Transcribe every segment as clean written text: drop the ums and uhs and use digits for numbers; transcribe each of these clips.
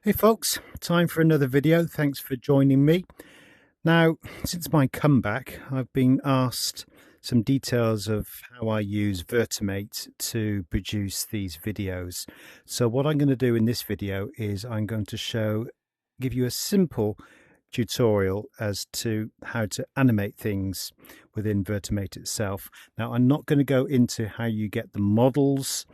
Hey folks, time for another video. Thanks for joining me. Now, since my comeback, I've been asked some details of how I use Virt-a-mate to produce these videos. So what I'm going to do in this video is I'm going to give you a simple tutorial as to how to animate things within Virt-a-mate itself. Now, I'm not going to go into how you get the models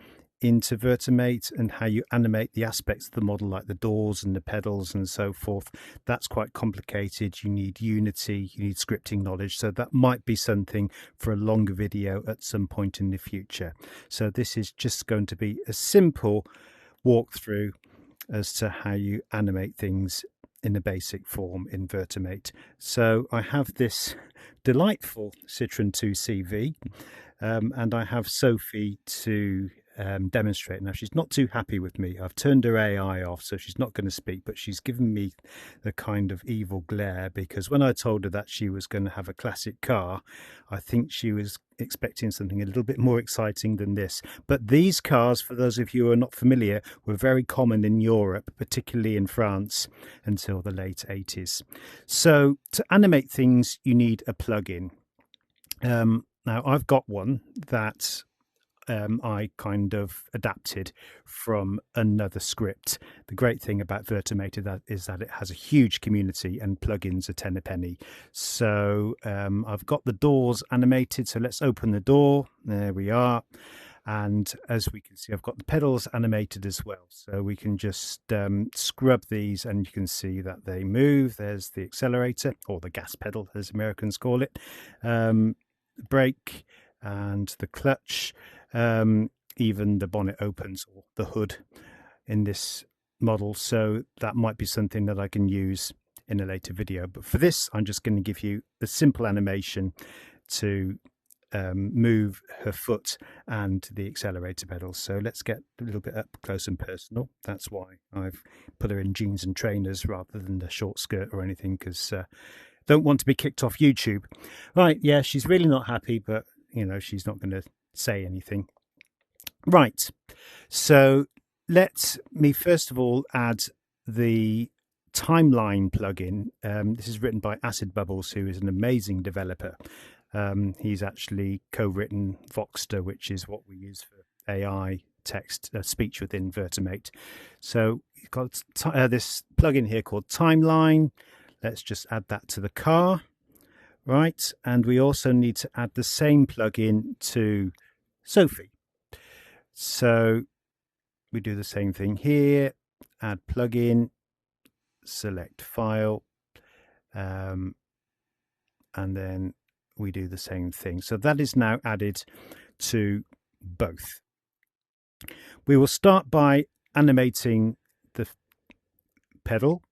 into Virt-a-mate and how you animate the aspects of the model, like the doors and the pedals and so forth. That's quite complicated. You need Unity, you need scripting knowledge, so that might be something for a longer video at some point in the future. So this is just going to be a simple walkthrough as to how you animate things in a basic form in Virt-a-mate. So I have this delightful Citroen 2CV and I have Sophie to demonstrate. Now, she's not too happy with me. I've turned her AI off, so she's not going to speak, but she's given me the kind of evil glare, because when I told her that she was going to have a classic car, I think she was expecting something a little bit more exciting than this. But these cars, for those of you who are not familiar, were very common in Europe, particularly in France, until the late 80s. So to animate things, you need a plug-in. Now, I've got one that I kind of adapted from another script. The great thing about Virt-a-mate is that it has a huge community and plugins are 10 a penny. So I've got the doors animated. So let's open the door. There we are. And as we can see, I've got the pedals animated as well. So we can just scrub these and you can see that they move. There's the accelerator, or the gas pedal, as Americans call it. Brake and the clutch. Even the bonnet opens, or the hood, in this model, so that might be something that I can use in a later video. But for this, I'm just going to give you a simple animation to move her foot and the accelerator pedals. So let's get a little bit up close and personal. That's why I've put her in jeans and trainers rather than the short skirt or anything, because don't want to be kicked off YouTube. Right, yeah, she's really not happy, but you know, she's not going to say anything. Right, so let me first of all add the timeline plugin. This is written by Acid Bubbles, who is an amazing developer. He's actually co-written Voxter, which is what we use for AI text speech within Virt-a-mate. So you've got this plugin here called Timeline. Let's just add that to the car. Right, and we also need to add the same plugin to Sophie. So we do the same thing here, add plugin, select file, and then we do the same thing. So that is now added to both. We will start by animating the pedal,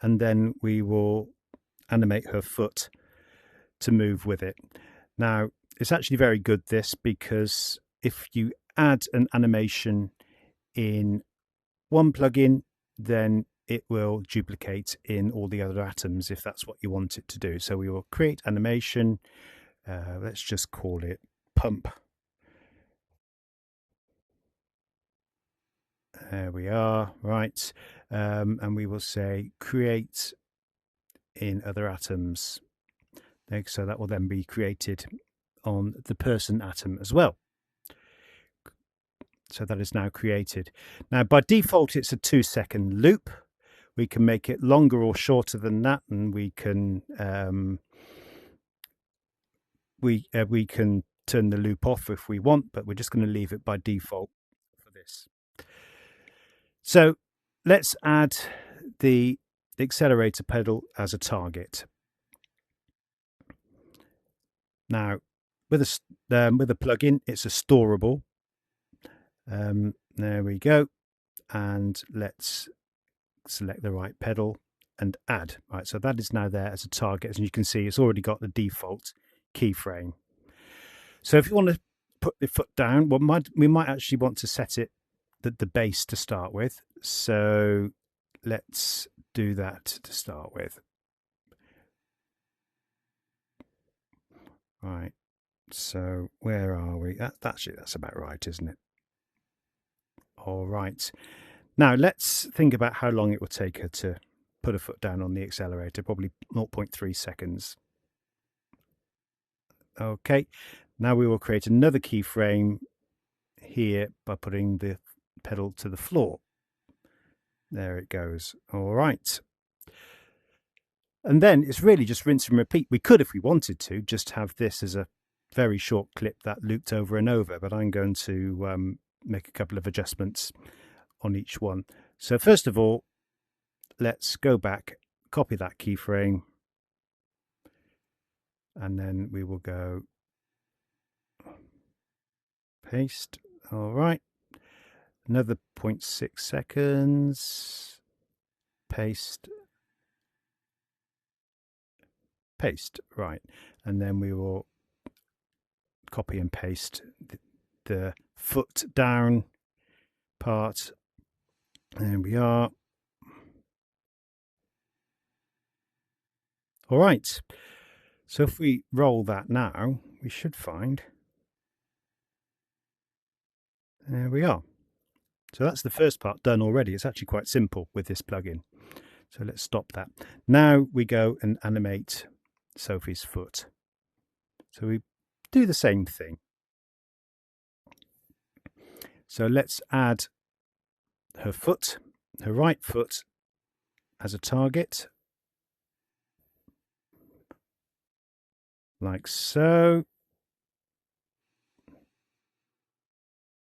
and then we will animate her foot to move with it. Now, it's actually very good, this, because if you add an animation in one plugin, then it will duplicate in all the other atoms if that's what you want it to do. So we will create animation. Let's just call it pump. There we are. Right. And we will say create in other atoms. So that will then be created on the person atom as well. So that is now created. Now, by default, it's a 2-second loop. We can make it longer or shorter than that, and we can turn the loop off if we want, but we're just going to leave it by default for this. So let's add the accelerator pedal as a target. Now, with a plugin, it's a storable. There we go, and let's select the right pedal and add. Right, so that is now there as a target. As you can see, it's already got the default keyframe. So if you want to put the foot down, we might actually want to set it the base to start with. So let's do that to start with. Right, so where are we? That's about right, isn't it? All right. Now let's think about how long it will take her to put her foot down on the accelerator, probably 0.3 seconds. Okay, now we will create another keyframe here by putting the pedal to the floor. There it goes. All right. And then it's really just rinse and repeat. We could, if we wanted to, just have this as a very short clip that looped over and over, but I'm going to make a couple of adjustments on each one. So first of all, let's go back, copy that keyframe, and then we will go paste. All right. Another 0.6 seconds. Paste. Paste. Right. And then we will copy and paste the foot down part. There we are. All right. So if we roll that now, we should find. There we are. So that's the first part done already. It's actually quite simple with this plugin. So let's stop that. Now we go and animate Sophie's foot. So we do the same thing. So let's add her foot, her right foot, as a target. Like so.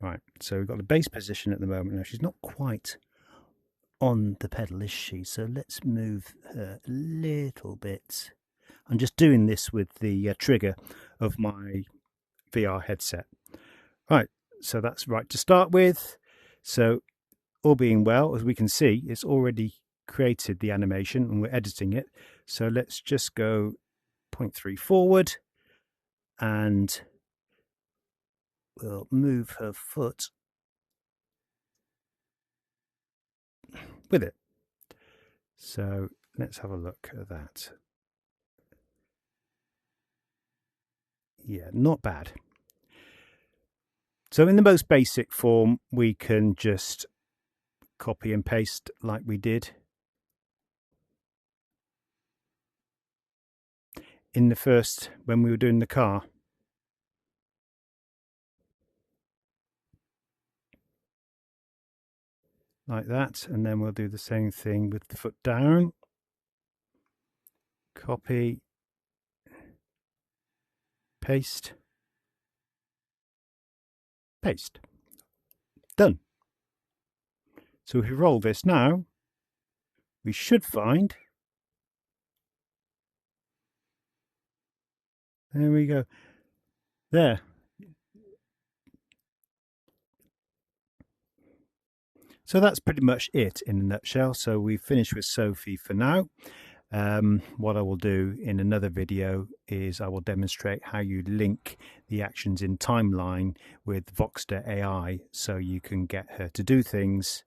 Right, so we've got the base position at the moment. Now she's not quite on the pedal, is she? So let's move her a little bit. I'm just doing this with the trigger of my VR headset. Right, so that's right to start with. So all being well, as we can see, it's already created the animation and we're editing it. So let's just go 0.3 forward and we'll move her foot with it. So let's have a look at that. Yeah, not bad. So in the most basic form, we can just copy and paste like we did in the first, when we were doing the car. Like that, and then we'll do the same thing with the foot down. Copy, paste, paste. Done. So if we roll this now, we should find, there we go, there. So that's pretty much it in a nutshell. So we've finished with Sophie for now. What I will do in another video is I will demonstrate how you link the actions in timeline with Voxter AI so you can get her to do things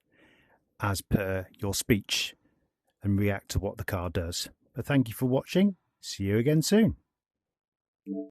as per your speech and react to what the car does. But thank you for watching. See you again soon.